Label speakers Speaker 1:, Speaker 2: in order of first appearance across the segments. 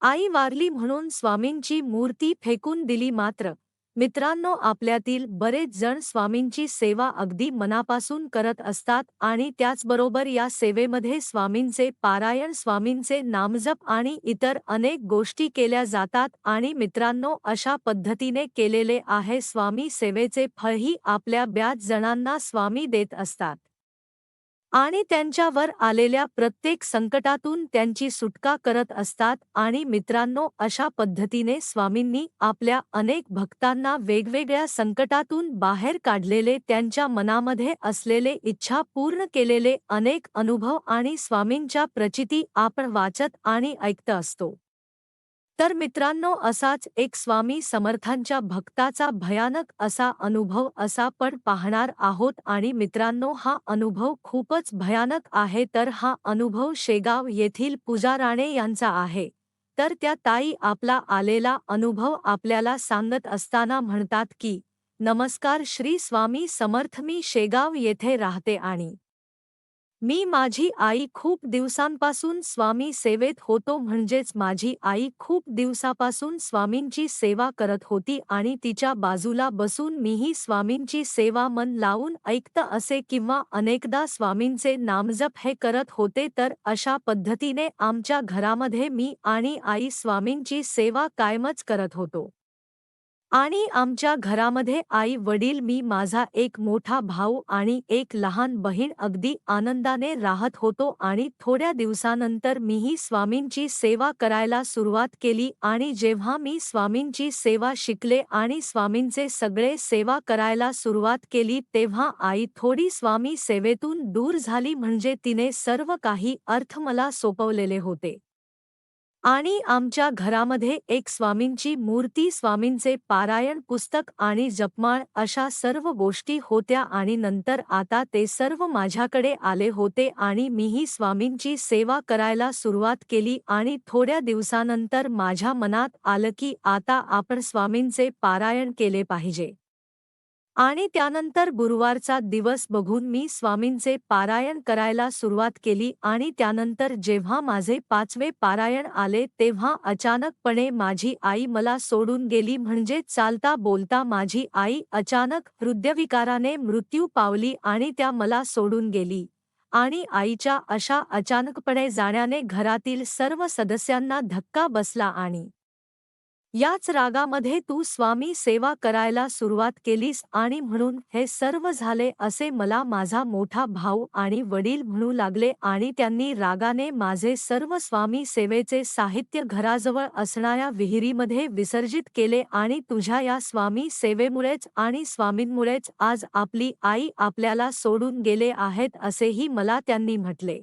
Speaker 1: आई वारली म्हणून स्वामींची मूर्ती फेकून दिली. मात्र मित्रांनो, आपल्यातील बरेच जण स्वामींची सेवा अगदी मनापासून करत असतात आणि त्याचबरोबर या सेवेमध्ये स्वामींचे पारायण, स्वामींचे नामजप आणि इतर अनेक गोष्टी केल्या जातात. आणि मित्रांनो, अशा पद्धतीने केलेले आहे स्वामी सेवेचे फळही आपल्या बऱ्याच जणांना स्वामी देत असतात आणि त्यांच्यावर आलेल्या प्रत्येक संकटातून त्यांची सुटका करत असतात. आणि मित्रांनो, अशा पद्धतीने स्वामींनी आपल्या अनेक भक्तांना वेगवेगळ्या संकटातून बाहेर काढलेले, त्यांच्या मनामध्ये असलेले इच्छा पूर्ण केलेले अनेक अनुभव आणि स्वामींच्या प्रचिती आपण वाचत आणि ऐकत असतो. तर मित्रांनो, असाच एक स्वामी समर्थांच्या भक्ताचा भयानक असा अनुभव असा पण पाहणार आहोत. आणि मित्रांनो, हा अनुभव खूपच भयानक आहे. तर हा अनुभव शेगाव येथील पूजा राणे यांचा आहे. तर त्या ताई आपला आलेला अनुभव आपल्याला सांगत असताना म्हणतात की, नमस्कार श्री स्वामी समर्थ, मी शेगाव येथे राहते आणि मी माझी आई खूप दिवसांपासून स्वामी सेवेत होतो. म्हणजेच माझी आई खूप दिवसापासून स्वामींची सेवा करत होती आणि तिच्या बाजूला बसून मीही स्वामींची सेवा मन लावून ऐकत असे किंवा अनेकदा स्वामींचे नामजप हे करत होते. तर अशा पद्धतीने आमच्या घरामध्ये मी आणि आई स्वामींची सेवा कायमच करत होतो. आणि आमच्या घरामध्ये आई वडील, मी, माझा एक मोठा भाऊ आणि एक लहान बहीण अगदी आनंदाने राहत होतो. आणि थोड्या दिवसानंतर मीही स्वामींची सेवा करायला सुरुवात केली. आणि जेव्हा मी स्वामींची सेवा शिकले आणि स्वामींचे सगळे सेवा करायला सुरुवात केली, तेव्हा आई थोडी स्वामी सेवेतून दूर झाली. म्हणजे तिने सर्व काही अर्थ मला सोपवलेले होते आणि आमच्या घरामध्ये एक स्वामींची मूर्ती, स्वामींचे पारायण पुस्तक आणि जपमाळ अशा सर्व गोष्टी होत्या. आणि नंतर आता ते सर्व माझ्याकडे आले होते आणि मीही स्वामींची सेवा करायला सुरुवात केली. आणि थोड्या दिवसानंतर माझ्या मनात आलं की आता आपण स्वामींचे पारायण केले पाहिजे. आणि त्यानंतर गुरुवारचा दिवस बघून मी स्वामींचे पारायण करायला सुरुवात केली. आणि त्यानंतर जेव्हा माझे 5वे पारायण आले, तेव्हा अचानकपणे माझी आई मला सोडून गेली. म्हणजे चालता बोलता माझी आई अचानक हृदयविकाराने मृत्यू पावली आणि त्या मला सोडून गेली. आणि आईच्या अशा अचानकपणे जाण्याने घरातील सर्व सदस्यांना धक्का बसला आणि याच रागामध्ये तू स्वामी सेवा करायला सुरुवात केलीस आणि म्हणून हे सर्व झाले, असे मला माझा मोठा भाऊ आणि वडील म्हणू लागले. आणि त्यांनी रागाने माझे सर्व स्वामी सेवेचे साहित्य घराजवळ असणाऱ्या विहिरीमध्ये विसर्जित केले. आणि तुझ्या या स्वामी सेवेमुळेच आणि स्वामींमुळेच आज आपली आई आपल्याला सोडून गेले आहेत, असेही मला त्यांनी म्हटले.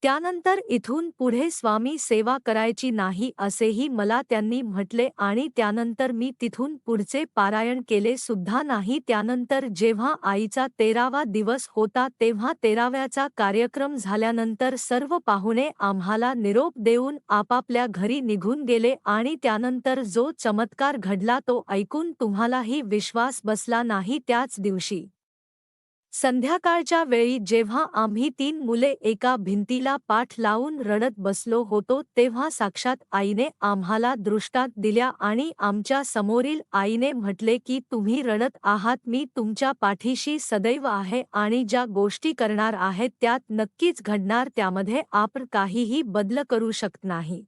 Speaker 1: त्यानंतर इथून पुढे स्वामी सेवा करायची नाही, असेही मला त्यांनी म्हटले. आणि त्यानंतर मी तिथून पुढचे पारायण केले सुद्धा नाही. त्यानंतर जेव्हा आईचा 13वा दिवस होता, तेव्हा 13व्याचा कार्यक्रम झाल्यानंतर सर्व पाहुणे आम्हाला निरोप देऊन आपापल्या घरी निघून गेले. आणि त्यानंतर जो चमत्कार घडला तो ऐकून तुम्हालाही विश्वास बसला नाही. त्याच दिवशी संध्याकाळच्या वेळी जेव्हा आम्ही 3 मुले एका भिंतीला पाठ लावून रडत बसलो होतो, तेव्हा साक्षात आईने आम्हाला दृष्टांत दिल्या आणि आमच्या समोरील आईने म्हटले की तुम्ही रडत आहात, मी तुमच्या पाठीशी सदैव आहे आणि ज्या गोष्टी करणार आहेत त्यात नक्कीच घडणार, त्यामध्ये आपण काहीही बदल करू शकत नाही.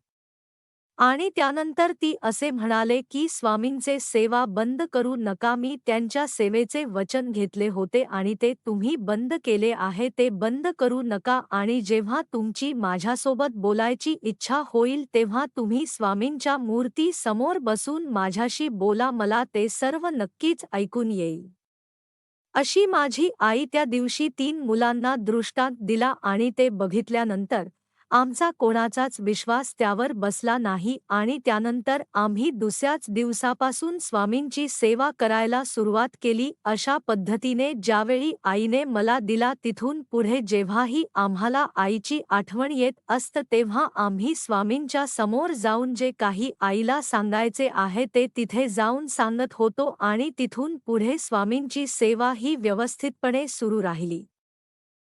Speaker 1: आणि त्यानंतर ती असे म्हणाले की स्वामींचे सेवा बंद करू नका. मी त्यांच्या सेवेचे वचन घेतले होते आणि ते तुम्ही बंद केले आहे, ते बंद करू नका. आणि जेव्हा तुमची माझ्यासोबत बोलायची इच्छा होईल तेव्हा तुम्ही स्वामींच्या मूर्ती समोर बसून माझ्याशी बोला, मला ते सर्व नक्कीच ऐकून येईल. अशी माझी आई त्या दिवशी 3 मुलांना दृष्टांत दिला. आणि ते बघितल्यानंतर आमचा कोणाचाच विश्वास त्यावर बसला नाही. आणि त्यानंतर आम्ही दुसऱ्याच दिवसापासून स्वामींची सेवा करायला सुरुवात केली. अशा पद्धतीने ज्यावेळी आईने मला दिला, तिथून पुढे जेव्हाही आम्हाला आईची आठवण येत असतं, तेव्हा आम्ही स्वामींच्या समोर जाऊन जे काही आईला सांगायचे आहे ते तिथे जाऊन सांगत होतो. आणि तिथून पुढे स्वामींची सेवा ही व्यवस्थितपणे सुरू राहिली.